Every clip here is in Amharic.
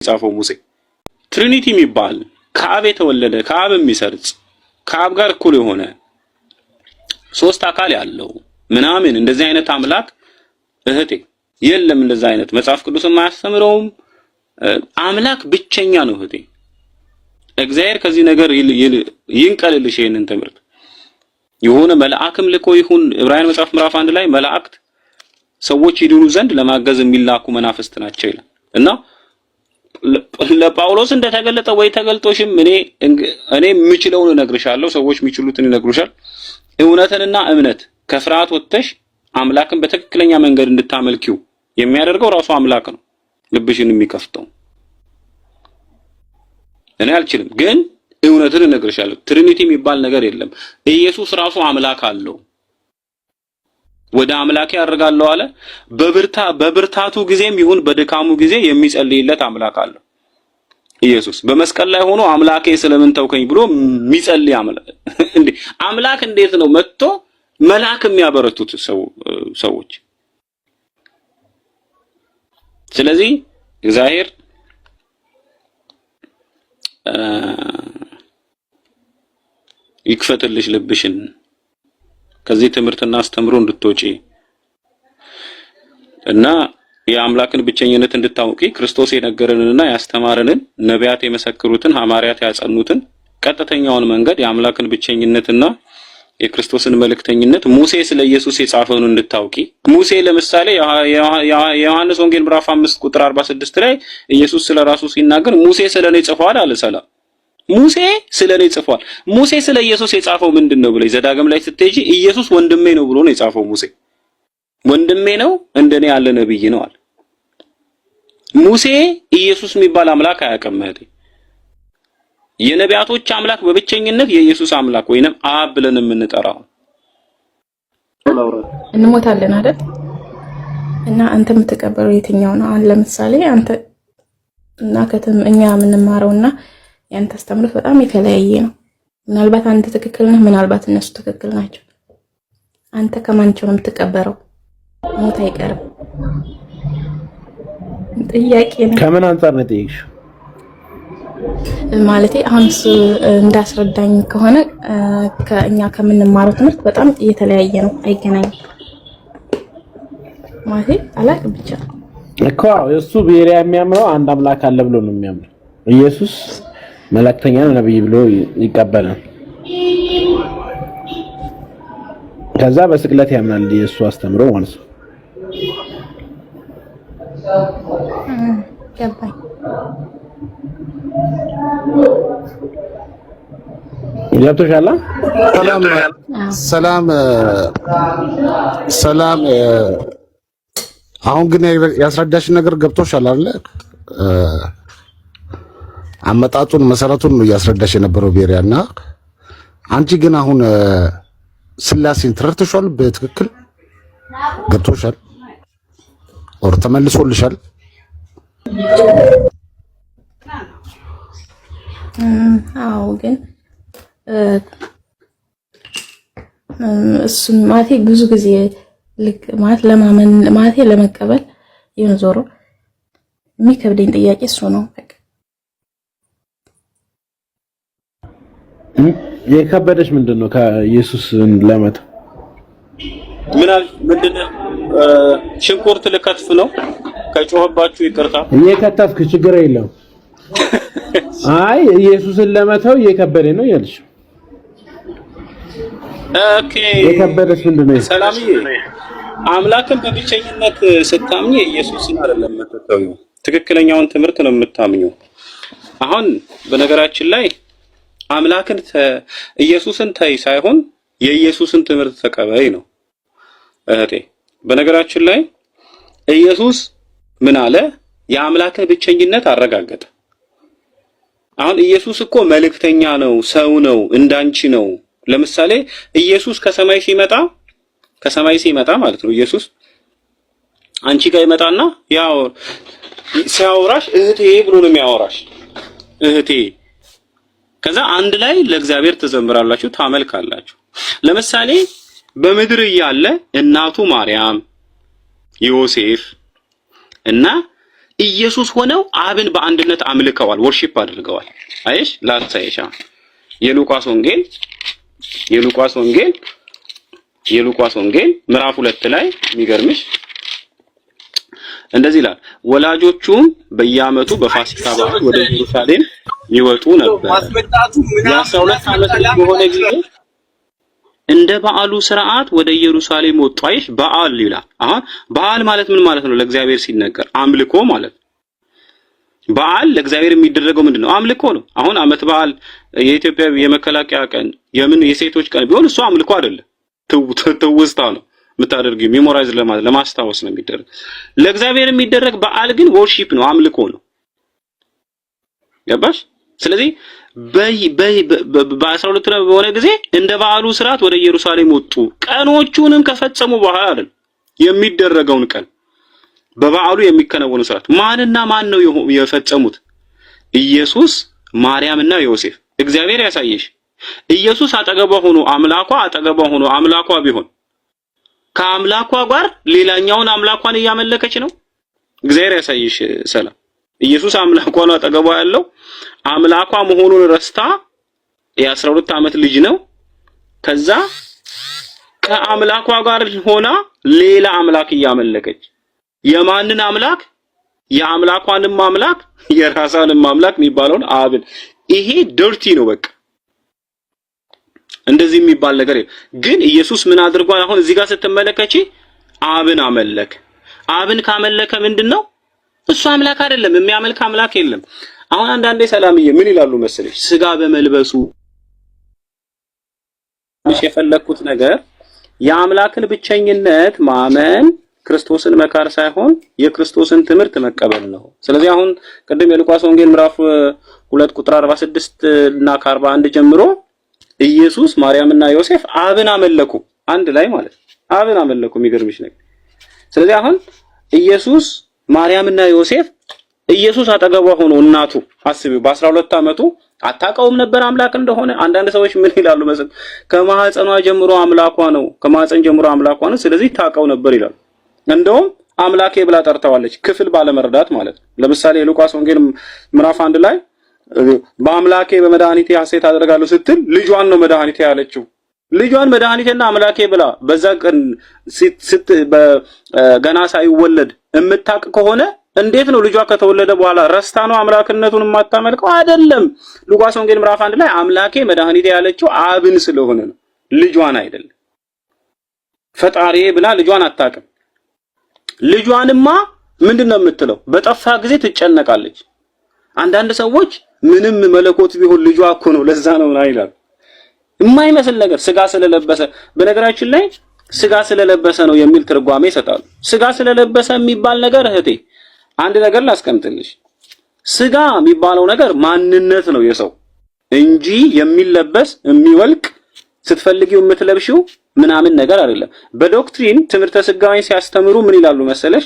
የጻፈው ሙሴ። ትሪኒቲ የሚባል ከአብ የተወለደ ከአብ የሚሰርጽ ከአብ ጋር እኩል የሆነ ሶስት አካል ያለው ምናምን እንደዚህ አይነት አምላክ እህቴ የለም። እንደዚህ አይነት መጽሐፍ ቅዱስም አያስተምረውም። አምላክ ብቸኛ ነው እህቴ። እግዚአብሔር ከዚህ ነገር ይንቀልልሽ ይሄንን ትምህርት። የሆነ መልአክም ልኮ ይሁን ዕብራውያን መጽሐፍ ምዕራፍ 1 ላይ መላእክት ሰዎች ይድኑ ዘንድ ለማገዝ የሚላኩ መናፍስት ናቸው ይላል እና ለጳውሎስ እንደተገለጠ ወይ ተገልጦሽም እኔ የምችለውን እነግርሻለሁ፣ ሰዎች የሚችሉትን ይነግሩሻል። እውነትንና እምነት ከፍርሃት ወጥተሽ አምላክን በትክክለኛ መንገድ እንድታመልኪው የሚያደርገው ራሱ አምላክ ነው፣ ልብሽን የሚከፍተው። እኔ አልችልም፣ ግን እውነትን እነግርሻለሁ። ትሪኒቲ የሚባል ነገር የለም። ኢየሱስ ራሱ አምላክ አለው። ወደ አምላክ ያደርጋለሁ አለ። በብርታቱ ጊዜም ይሁን በድካሙ ጊዜ የሚጸልይለት አምላክ አለው። ኢየሱስ በመስቀል ላይ ሆኖ አምላኬ ስለምን ተውከኝ ብሎ የሚጸልይ አምላክ እንዴት ነው መጥቶ መልአክ የሚያበረቱት ሰዎች? ስለዚህ እግዚአብሔር ይክፈትልሽ ልብሽን ከዚህ ትምህርትና አስተምሮ እንድትወጪ እና የአምላክን ብቸኝነት እንድታውቂ ክርስቶስ የነገረንንና ያስተማረንን ነቢያት የመሰከሩትን ሐዋርያት ያጸኑትን ቀጥተኛውን መንገድ የአምላክን ብቸኝነትና የክርስቶስን መልእክተኝነት ሙሴ ስለ ኢየሱስ የጻፈውን እንድታውቂ። ሙሴ ለምሳሌ የዮሐንስ ወንጌል ምዕራፍ 5 ቁጥር 46 ላይ ኢየሱስ ስለራሱ ሲናገር ሙሴ ስለኔ ጽፏል አለ። ሰላም ሙሴ ስለኔ ጽፏል። ሙሴ ስለ ኢየሱስ የጻፈው ምንድነው ብለሽ ዘዳግም ላይ ስትሄጂ ኢየሱስ ወንድሜ ነው ብሎ ነው የጻፈው። ሙሴ ወንድሜ ነው እንደኔ ያለ ነብይ ነው አለ። ሙሴ ኢየሱስ የሚባል አምላክ አያውቅም እህቴ። የነቢያቶች አምላክ በብቸኝነት የኢየሱስ አምላክ ወይንም አብ ብለን የምንጠራው እንሞታለን አይደል? እና አንተ የምትቀበለው የትኛው ነው? ለምሳሌ አንተ እና እኛ የምንማረውና ያንተ አስተምሮት በጣም የተለያየ ነው። ምናልባት አንተ ትክክል ነህ፣ ምናልባት እነሱ ትክክል ናቸው። አንተ ከማንቸው ነው የምትቀበረው? ሞት አይቀርም። ጥያቄ ነው። ከምን አንፃር ነው ጠይቅሽ? ማለቴ አሁን እንዳስረዳኝ ከሆነ ከእኛ ከምንማረው ትምህርት በጣም የተለያየ ነው፣ አይገናኝም። ማለቴ አላውቅም ብቻ እኮ እሱ ብሔርያ የሚያምነው አንድ አምላክ አለ ብሎ ነው የሚያምነው። ኢየሱስ መልእክተኛ ነው ነብይ ብሎ ይቀበላል። ከዛ በስቅለት ያምናል ኢየሱስ አስተምሮ ማለት ነው። ገባኝ። ገብቶሻል? ሰላም። አሁን ግን ያስረዳሽ ነገር ገብቶሻል አይደል? አመጣጡን መሰረቱን ነው ያስረዳሽ የነበረው ቤሪያና አንቺ ግን አሁን ስላሴን ተረድተሻል? በትክክል ገብቶሻል? ኦር ተመልሶልሻል? አዎ ግን እሱን ማለቴ ብዙ ጊዜ ልክ ማለት ለማመን ማለቴ ለመቀበል ይሁን ዞሮ የሚከብደኝ ጥያቄ እሱ ነው። በቃ የከበደሽ ምንድነው? ከኢየሱስን ለመተው ምንድነው? ሽንኩርት ልከትፍ ነው። ከጮህባችሁ ይቅርታ። እየከተፍክ ችግር የለም። አይ ኢየሱስን ለመተው እየከበደኝ ነው ያልሽ። ኦኬ የከበደሽ ምንድነው? ሰላምዬ አምላክን በብቸኝነት ስታምኚ ኢየሱስን አይደለም የምትተው፣ ትክክለኛውን ትምህርት ነው የምታምኚው። አሁን በነገራችን ላይ አምላክን ኢየሱስን ተይ ሳይሆን የኢየሱስን ትምህርት ተቀበይ ነው እህቴ። በነገራችን ላይ ኢየሱስ ምን አለ? የአምላክን ብቸኝነት አረጋገጠ። አሁን ኢየሱስ እኮ መልእክተኛ ነው፣ ሰው ነው፣ እንዳንቺ ነው። ለምሳሌ ኢየሱስ ከሰማይ ሲመጣ ማለት ነው ኢየሱስ አንቺ ጋር ይመጣና ያው ሲያወራሽ እህቴ ብሎ ነው የሚያወራሽ፣ እህቴ። ከዛ አንድ ላይ ለእግዚአብሔር ትዘምራላችሁ፣ ታመልካላችሁ። ለምሳሌ በምድር እያለ እናቱ ማርያም፣ ዮሴፍ እና ኢየሱስ ሆነው አብን በአንድነት አምልከዋል፣ ወርሺፕ አድርገዋል። አይሽ ላሳይሻ የሉቃስ ወንጌል ምዕራፍ 2 ላይ የሚገርምሽ እንደዚህ ይላል፣ ወላጆቹም በየዓመቱ በፋሲካ በዓል ወደ ኢየሩሳሌም ይወጡ ነበር። የ12 ዓመት በሆነ ጊዜ እንደ በዓሉ ሥርዓት ወደ ኢየሩሳሌም ወጡ። አይሽ በዓል ይላል። አሁን በዓል ማለት ምን ማለት ነው? ለእግዚአብሔር ሲነገር አምልኮ ማለት ነው። በዓል ለእግዚአብሔር የሚደረገው ምንድነው? አምልኮ ነው። አሁን ዓመት በዓል የኢትዮጵያ የመከላከያ ቀን የምን የሴቶች ቀን ቢሆን እሱ አምልኮ አይደለም፣ ትውስታ ነው የምታደርጊው፣ ሜሞራይዝ ለማስታወስ ነው የሚደረግ። ለእግዚአብሔር የሚደረግ በዓል ግን ወርሺፕ ነው፣ አምልኮ ነው። ገባሽ? ስለዚህ በ12 በሆነ ጊዜ እንደ በዓሉ ሥርዓት ወደ ኢየሩሳሌም ወጡ። ቀኖቹንም ከፈጸሙ በኋላ አይደል የሚደረገውን ቀን በበዓሉ የሚከናወኑ ሥርዓት ማንና ማን ነው የፈጸሙት? ኢየሱስ፣ ማርያምና ዮሴፍ። እግዚአብሔር ያሳየሽ። ኢየሱስ አጠገቧ ሆኖ አምላኳ ቢሆን ከአምላኳ ጋር ሌላኛውን አምላኳን እያመለከች ነው። እግዚአብሔር ያሳየሽ። ሰላም ኢየሱስ አምላኳ ነው አጠገቧ ያለው፣ አምላኳ መሆኑን ረስታ የ12 ዓመት ልጅ ነው። ከዛ ከአምላኳ ጋር ሆና ሌላ አምላክ እያመለከች፣ የማንን አምላክ? የአምላኳንም አምላክ የራሷንም አምላክ የሚባለውን አብን። ይሄ ዶርቲ ነው በቃ። እንደዚህ የሚባል ነገር ግን ኢየሱስ ምን አድርጓል? አሁን እዚህ ጋር ስትመለከቺ አብን አመለክ። አብን ካመለከ ምንድነው? እሱ አምላክ አይደለም፣ የሚያመልክ አምላክ የለም። አሁን አንዳንዴ ሰላምዬ ምን ይላሉ መሰለሽ? ስጋ በመልበሱ የፈለኩት ነገር የአምላክን ብቸኝነት ማመን ክርስቶስን መካር ሳይሆን የክርስቶስን ትምህርት መቀበል ነው። ስለዚህ አሁን ቅድም የሉቃስ ወንጌል ምዕራፍ 2 ቁጥር 46 እና 41 ጀምሮ ኢየሱስ፣ ማርያምና ዮሴፍ አብን አመለኩ፣ አንድ ላይ ማለት አብን አመለኩ። የሚገርምሽ ነገር ስለዚህ አሁን ኢየሱስ፣ ማርያምና ዮሴፍ ኢየሱስ አጠገቧ ሆኖ እናቱ አስቢው በ12 ዓመቱ አታውቀውም ነበር አምላክ እንደሆነ። አንዳንድ ሰዎች ምን ይላሉ መሰለኝ? ከማህፀኗ ጀምሮ አምላኳ ነው፣ ከማህፀን ጀምሮ አምላኳ ነው፣ ስለዚህ ታውቀው ነበር ይላሉ። እንደውም አምላኬ ብላ ጠርተዋለች፣ ክፍል ባለመረዳት ማለት ነው። ለምሳሌ የሉቃስ ወንጌል ምዕራፍ 1 ላይ በአምላኬ በመድኃኒቴ ሐሴት አደርጋለሁ ስትል ልጇን ነው መድኃኒቴ ያለችው። ልጇን መድኃኒቴና አምላኬ ብላ በዛ ቀን ገና ሳይወለድ እምታውቅ ከሆነ እንዴት ነው ልጇ ከተወለደ በኋላ ረስታ ነው አምላክነቱን የማታመልከው? አይደለም። ሉቃስ ወንጌል ምዕራፍ 1 ላይ አምላኬ መድኃኒቴ ያለችው አብን ስለሆነ ነው፣ ልጇን አይደለም። ፈጣሪ ብላ ልጇን አታውቅም። ልጇንማ ምንድነው የምትለው? በጠፋ ጊዜ ትጨነቃለች። አንዳንድ ሰዎች ምንም መለኮት ቢሆን ልጇ እኮ ነው ለዛ ነው ይላሉ። የማይመስል ነገር ስጋ ስለለበሰ። በነገራችን ላይ ስጋ ስለለበሰ ነው የሚል ትርጓሜ ይሰጣሉ። ስጋ ስለለበሰ የሚባል ነገር እህቴ አንድ ነገር ላስቀምጥልሽ። ስጋ የሚባለው ነገር ማንነት ነው የሰው እንጂ የሚለበስ የሚወልቅ ስትፈልጊው የምትለብሺው ምናምን ነገር አይደለም። በዶክትሪን ትምህርተ ስጋዊን ሲያስተምሩ ምን ይላሉ መሰለሽ?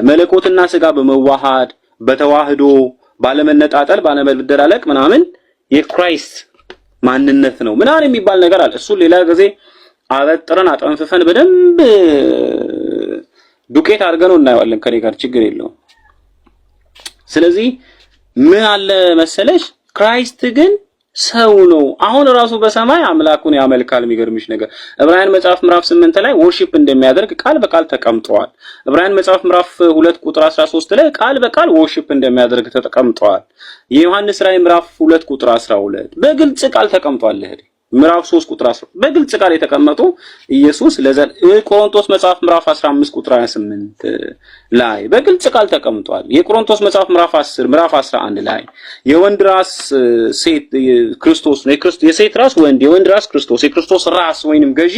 መለኮትና ስጋ በመዋሃድ በተዋህዶ ባለመነጣጠል ባለመደራለቅ ምናምን የክራይስት ማንነት ነው ምናምን የሚባል ነገር አለ። እሱ ሌላ ጊዜ አበጥረን አጠንፍፈን በደንብ ዱቄት አድርገን እናየዋለን። ከኔ ጋር ችግር የለውም። ስለዚህ ምን አለ መሰለሽ? ክራይስት ግን ሰው ነው። አሁን ራሱ በሰማይ አምላኩን ያመልካል። የሚገርምሽ ነገር ዕብራውያን መጽሐፍ ምዕራፍ 8 ላይ ወርሺፕ እንደሚያደርግ ቃል በቃል ተቀምጧል። ዕብራውያን መጽሐፍ ምዕራፍ 2 ቁጥር 13 ላይ ቃል በቃል ወርሺፕ እንደሚያደርግ ተቀምጧል። የዮሐንስ ራዕይ ምዕራፍ 2 ቁጥር 12 በግልጽ ቃል ተቀምጧል። ምዕራፍ 3 ቁጥር 10 በግልጽ ቃል የተቀመጡ ኢየሱስ ቆሮንቶስ መጽሐፍ ምዕራፍ 15 ቁጥር 28 ላይ በግልጽ ቃል ተቀምጧል። የቆሮንቶስ መጽሐፍ ምዕራፍ 10 ምዕራፍ 11 ላይ የወንድ ራስ ሴት ክርስቶስ ነው፣ የሴት ራስ ወንድ፣ የወንድ ራስ ክርስቶስ፣ የክርስቶስ ራስ ወይንም ገዢ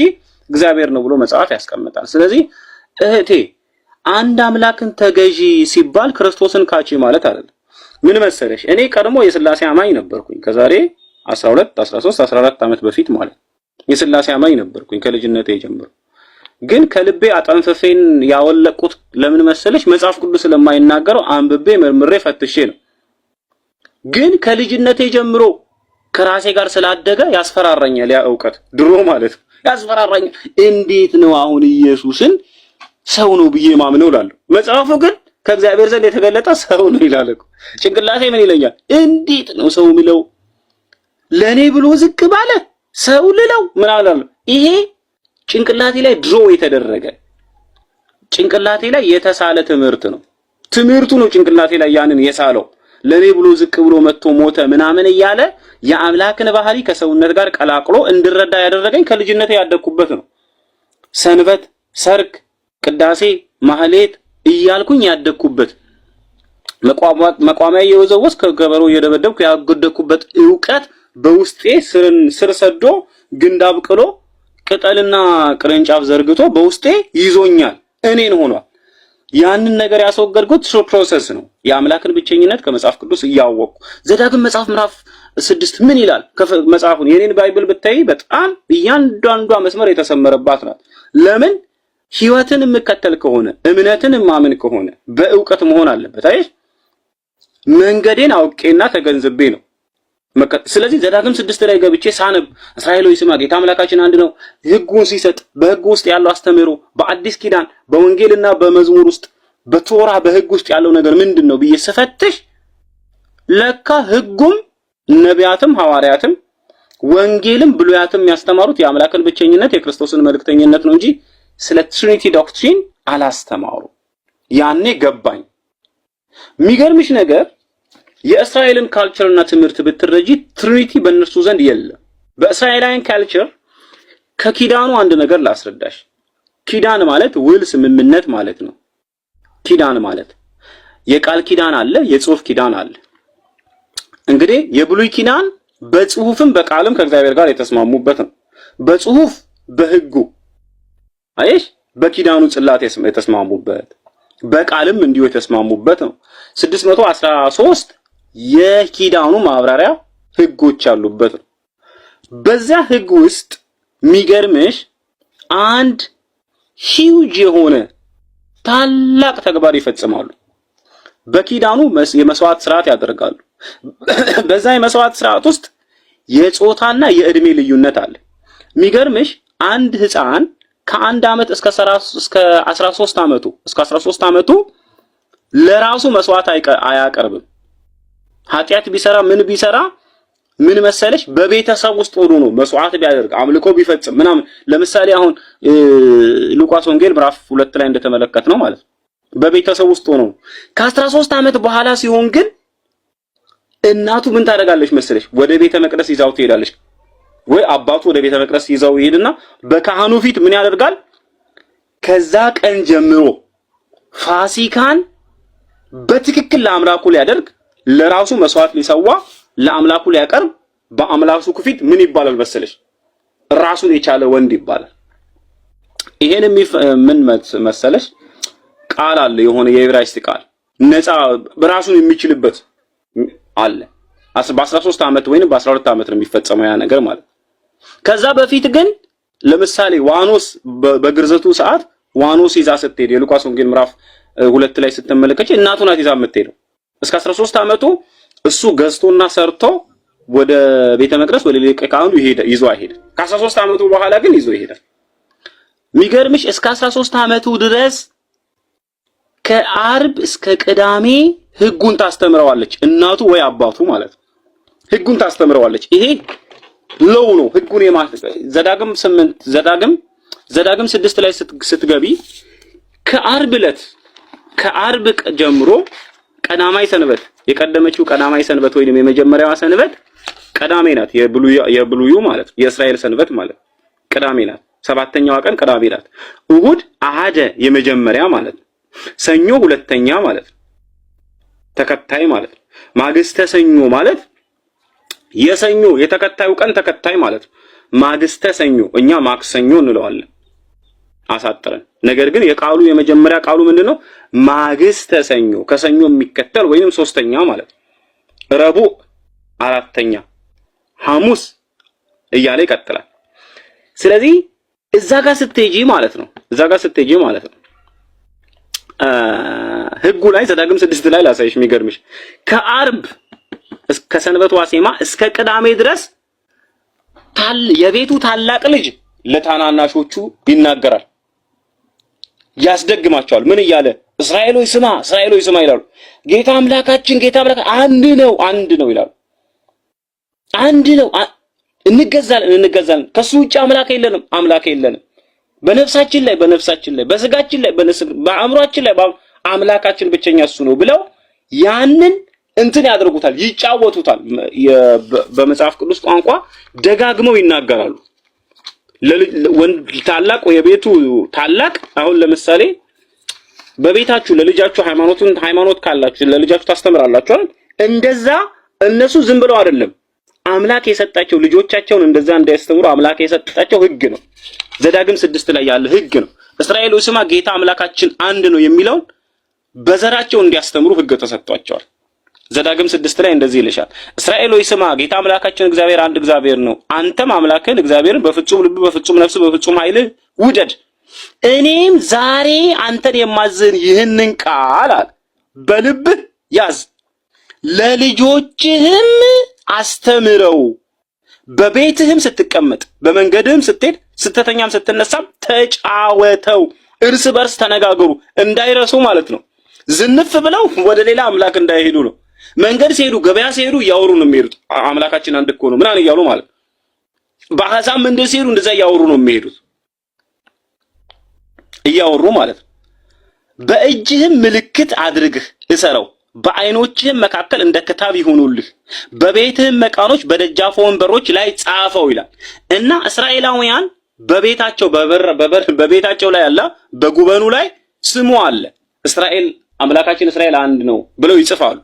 እግዚአብሔር ነው ብሎ መጽሐፍ ያስቀምጣል። ስለዚህ እህቴ አንድ አምላክን ተገዢ ሲባል ክርስቶስን ካቺ ማለት አይደለም። ምን መሰለሽ? እኔ ቀድሞ የሥላሴ አማኝ ነበርኩኝ ከዛሬ 12 13 14 ዓመት በፊት ማለት የሥላሴ አማኝ ነበርኩኝ ከልጅነቴ ጀምሮ። ግን ከልቤ አጠንፍፌን ያወለቁት ለምን መሰለሽ? መጽሐፍ ቅዱስ ስለማይናገረው አንብቤ መርምሬ ፈትሼ ነው። ግን ከልጅነቴ ጀምሮ ከራሴ ጋር ስላደገ ያስፈራራኛል። ያ ዕውቀት ድሮ ማለት ነው ያስፈራራኛል። እንዴት ነው አሁን ኢየሱስን ሰው ነው ብዬ ማምነው እላለሁ። መጽሐፉ ግን ከእግዚአብሔር ዘንድ የተገለጠ ሰው ነው ይላል እኮ። ጭንቅላቴ ምን ይለኛል? እንዴት ነው ሰው የሚለው? ለኔ ብሎ ዝቅ ባለ ሰው ልለው ምን አላለሁ? ይሄ ጭንቅላቴ ላይ ድሮ የተደረገ ጭንቅላቴ ላይ የተሳለ ትምህርት ነው። ትምህርቱ ነው ጭንቅላቴ ላይ ያንን የሳለው። ለኔ ብሎ ዝቅ ብሎ መጥቶ ሞተ ምናምን እያለ የአምላክን ባህሪ ከሰውነት ጋር ቀላቅሎ እንድረዳ ያደረገኝ ከልጅነቴ ያደግኩበት ነው። ሰንበት፣ ሰርክ፣ ቅዳሴ፣ ማህሌት እያልኩኝ ያደግኩበት መቋሚያ እየወዘወዝ ከገበሮ እየደበደብኩ ያገደኩበት ዕውቀት በውስጤ ስር ሰዶ ግንድ አብቅሎ ቅጠልና ቅርንጫፍ ዘርግቶ በውስጤ ይዞኛል፣ እኔን ሆኗል። ያንን ነገር ያስወገድኩት ሶ ፕሮሰስ ነው። የአምላክን ብቸኝነት ከመጽሐፍ ቅዱስ እያወቅኩ ዘዳግም መጽሐፍ ምዕራፍ 6 ምን ይላል? መጽሐፉን የኔን ባይብል ብታይ በጣም እያንዳንዷ መስመር የተሰመረባት ናት። ለምን? ህይወትን የምከተል ከሆነ እምነትን የማምን ከሆነ በእውቀት መሆን አለበት። አይሽ መንገዴን አውቄና ተገንዝቤ ነው። ስለዚህ ዘዳግም 6 ላይ ገብቼ ሳነብ እስራኤል ሆይ ስማ ጌታ አምላካችን አንድ ነው፣ ህጉን ሲሰጥ በህጉ ውስጥ ያለው አስተምህሮ በአዲስ ኪዳን በወንጌልና በመዝሙር ውስጥ በቶራ በህግ ውስጥ ያለው ነገር ምንድነው ብዬ ስፈትሽ ለካ ህጉም ነቢያትም ሐዋርያትም ወንጌልም ብሉያትም ያስተማሩት የአምላክን ብቸኝነት የክርስቶስን መልእክተኝነት ነው እንጂ ስለ ትሪኒቲ ዶክትሪን አላስተማሩ። ያኔ ገባኝ። የሚገርምሽ ነገር የእስራኤልን ካልቸርና ትምህርት ብትረጂ ትሪኒቲ በእነርሱ ዘንድ የለም። በእስራኤላውያን ካልቸር ከኪዳኑ አንድ ነገር ላስረዳሽ። ኪዳን ማለት ውል፣ ስምምነት ማለት ነው። ኪዳን ማለት የቃል ኪዳን አለ፣ የጽሁፍ ኪዳን አለ። እንግዲህ የብሉይ ኪዳን በጽሁፍም በቃልም ከእግዚአብሔር ጋር የተስማሙበት ነው። በጽሁፍ በህጉ አይሽ በኪዳኑ ጽላት የተስማሙበት፣ በቃልም እንዲሁ የተስማሙበት ነው። 613 የኪዳኑ ማብራሪያ ህጎች ያሉበት ነው። በዚያ ህግ ውስጥ የሚገርምሽ አንድ ሂውጅ የሆነ ታላቅ ተግባር ይፈጽማሉ። በኪዳኑ የመስዋዕት ስርዓት ያደርጋሉ። በዛ የመስዋዕት ስርዓት ውስጥ የጾታና የእድሜ ልዩነት አለ። የሚገርምሽ አንድ ህፃን ከ1 ዓመት እስከ 13 ዓመቱ ለራሱ መስዋዕት አያቀርብም። ኃጢአት ቢሰራ ምን መሰለሽ በቤተሰብ ውስጥ ሆኖ ነው መስዋዕት ቢያደርግ አምልኮ ቢፈጽም ምናምን። ለምሳሌ አሁን ሉቃስ ወንጌል ምዕራፍ 2 ላይ እንደተመለከትነው ማለት ነው በቤተሰብ ውስጥ ሆኖ ከ13 ዓመት በኋላ ሲሆን ግን እናቱ ምን ታደርጋለች መሰለሽ? ወደ ቤተ መቅደስ ይዛው ትሄዳለች። ወይ አባቱ ወደ ቤተ መቅደስ ይዛው ይሄድና በካህኑ ፊት ምን ያደርጋል? ከዛ ቀን ጀምሮ ፋሲካን በትክክል ለአምላኩ ሊያደርግ ለራሱ መስዋዕት ሊሰዋ ለአምላኩ ሊያቀርብ በአምላኩ ፊት ምን ይባላል መሰለሽ? ራሱን የቻለ ወንድ ይባላል። ይሄን ምን መሰለሽ? ቃል አለ፣ የሆነ የዕብራይስጥ ቃል ነፃ በራሱን የሚችልበት አለ። በ13 ዓመት ወይንም በ12 ዓመት ነው የሚፈጸመው ያ ነገር ማለት። ከዛ በፊት ግን ለምሳሌ ዋኖስ በግርዘቱ ሰዓት ዋኖስ ይዛ ስትሄድ የሉቃስ ወንጌል ምዕራፍ 2 ላይ ስትመለከች እናቱ ናት ይዛ የምትሄደው። እስከ 13 ዓመቱ እሱ ገዝቶና ሰርቶ ወደ ቤተ መቅደስ ወደ ሊቀ ካህኑ ይዞ አይሄድ። ከ13 ዓመቱ በኋላ ግን ይዞ ይሄዳል። የሚገርምሽ እስከ 13 ዓመቱ ድረስ ከአርብ እስከ ቅዳሜ ህጉን ታስተምረዋለች እናቱ ወይ አባቱ ማለት ህጉን ታስተምረዋለች። ይሄ ሎው ነው ህጉን ዘዳግም 6 ላይ ስትገቢ ከአርብ ጀምሮ ቀዳማይ ሰንበት የቀደመችው ቀዳማይ ሰንበት ወይንም የመጀመሪያዋ ሰንበት ቀዳሜ ናት። የብሉዩ ማለት የእስራኤል ሰንበት ማለት ቀዳሜ ናት። 7ኛዋ ቀን ቀዳሜ ናት። እሁድ አሃደ የመጀመሪያ ማለት ነው። ሰኞ ሁለተኛ ማለት ነው፣ ተከታይ ማለት ነው። ማግስተ ሰኞ ማለት የሰኞ የተከታዩ ቀን ተከታይ ማለት ነው። ማግስተ ሰኞ እኛ ማክሰኞ እንለዋለን አሳጥረን። ነገር ግን የቃሉ የመጀመሪያ ቃሉ ምንድነው? ማግስተ ሰኞ ከሰኞ የሚከተል ወይንም 3ኛ ማለት ነው። ረቡዕ 4ኛ፣ ሐሙስ እያለ ይቀጥላል። ስለዚህ እዛ ጋር ስትሄጂ ማለት ነው ህጉ ላይ ዘዳግም 6 ላይ ላሳይሽ። የሚገርምሽ ከአርብ እስከ ሰንበት ዋሴማ እስከ ቅዳሜ ድረስ የቤቱ ታላቅ ልጅ ለታናናሾቹ ይናገራል፣ ያስደግማቸዋል። ምን እያለ? እስራኤሎች ስማ፣ እስራኤሎች ስማ ይላሉ። ጌታ አምላካችን አንድ ነው ይላሉ። አንድ ነው፣ እንገዛለን። ከሱ ውጭ አምላክ የለንም። በነፍሳችን ላይ፣ በስጋችን ላይ፣ በአእምሯችን ላይ አምላካችን ብቸኛ እሱ ነው ብለው ያንን እንትን ያደርጉታል፣ ይጫወቱታል። በመጽሐፍ ቅዱስ ቋንቋ ደጋግመው ይናገራሉ። ታላቅ የቤቱ ታላቅ አሁን ለምሳሌ በቤታችሁ ለልጃችሁ ሃይማኖት ካላችሁ ለልጃችሁ ታስተምራላችሁ አይደል? እንደዛ እነሱ ዝም ብለው አይደለም አምላክ የሰጣቸው ልጆቻቸውን እንደዛ እንዳያስተምሩ አምላክ የሰጣቸው ሕግ ነው። ዘዳግም 6 ላይ ያለ ሕግ ነው። እስራኤል ስማ ጌታ አምላካችን አንድ ነው የሚለውን በዘራቸው እንዲያስተምሩ ሕግ ተሰጥቷቸዋል። ዘዳግም 6 ላይ እንደዚህ ይልሻል። እስራኤል ስማ ጌታ አምላካችን እግዚአብሔር አንድ እግዚአብሔር ነው። አንተም አምላክህን እግዚአብሔርን በፍጹም ልብ፣ በፍጹም ነፍስ፣ በፍጹም ኃይል ውደድ። እኔም ዛሬ አንተን የማዝን ይህንን ቃል በልብህ ያዝ፣ ለልጆችህም አስተምረው፣ በቤትህም ስትቀመጥ፣ በመንገድህም ስትሄድ፣ ስተተኛም ስትነሳም ተጫወተው። እርስ በርስ ተነጋገሩ፣ እንዳይረሱ ማለት ነው። ዝንፍ ብለው ወደ ሌላ አምላክ እንዳይሄዱ ነው። መንገድ ሲሄዱ፣ ገበያ ሲሄዱ እያወሩ ነው የሚሄዱት። አምላካችን አንድ እኮ ነው ምናምን እያሉ ማለት ነው። በአሕዛብ መንደር ሲሄዱ እንደዛ እያወሩ ነው የሚሄዱት፣ እያወሩ ማለት ነው። በእጅህም ምልክት አድርግህ እሰረው፣ በዓይኖችህም መካከል እንደ ክታብ ይሁኑልህ፣ በቤትህም መቃኖች በደጃፍ ወንበሮች ላይ ጻፈው ይላል እና እስራኤላውያን በቤታቸው ላይ አለ፣ በጉበኑ ላይ ስሙ አለ። እስራኤል አምላካችን እስራኤል አንድ ነው ብለው ይጽፋሉ።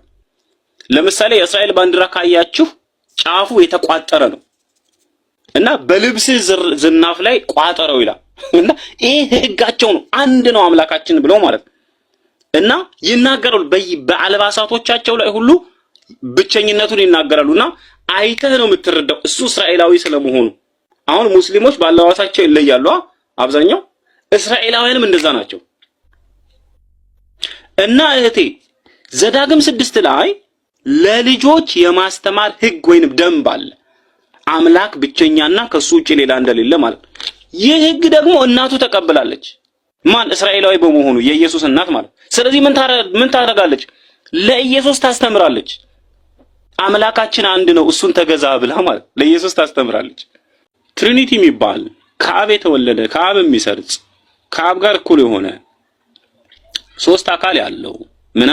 ለምሳሌ የእስራኤል ባንዲራ ካያችሁ ጫፉ የተቋጠረ ነው እና በልብስ ዝናፍ ላይ ቋጠረው ይላል እና ይሄ ሕጋቸው ነው። አንድ ነው አምላካችን ብለው ማለት ነው እና ይናገራሉ። በአልባሳቶቻቸው ላይ ሁሉ ብቸኝነቱን ይናገራሉና አይተህ ነው የምትረዳው እሱ እስራኤላዊ ስለመሆኑ። አሁን ሙስሊሞች ባለባሳቸው ይለያሉ አብዛኛው፣ እስራኤላውያንም እንደዛ ናቸው። እና እህቴ ዘዳግም 6 ላይ ለልጆች የማስተማር ሕግ ወይንም ደንብ አለ። አምላክ ብቸኛና ከሱ ውጪ ሌላ እንደሌለ ማለት ነው። ይህ ሕግ ደግሞ እናቱ ተቀብላለች። ማን? እስራኤላዊ በመሆኑ የኢየሱስ እናት ማለት። ስለዚህ ምን ታደርጋለች? ለኢየሱስ ታስተምራለች። አምላካችን አንድ ነው እሱን ተገዛ ብላ ማለት ለኢየሱስ ታስተምራለች። ትሪኒቲ የሚባል ከአብ የተወለደ ከአብ የሚሰርጽ ከአብ ጋር እኩል የሆነ ሶስት አካል ያለው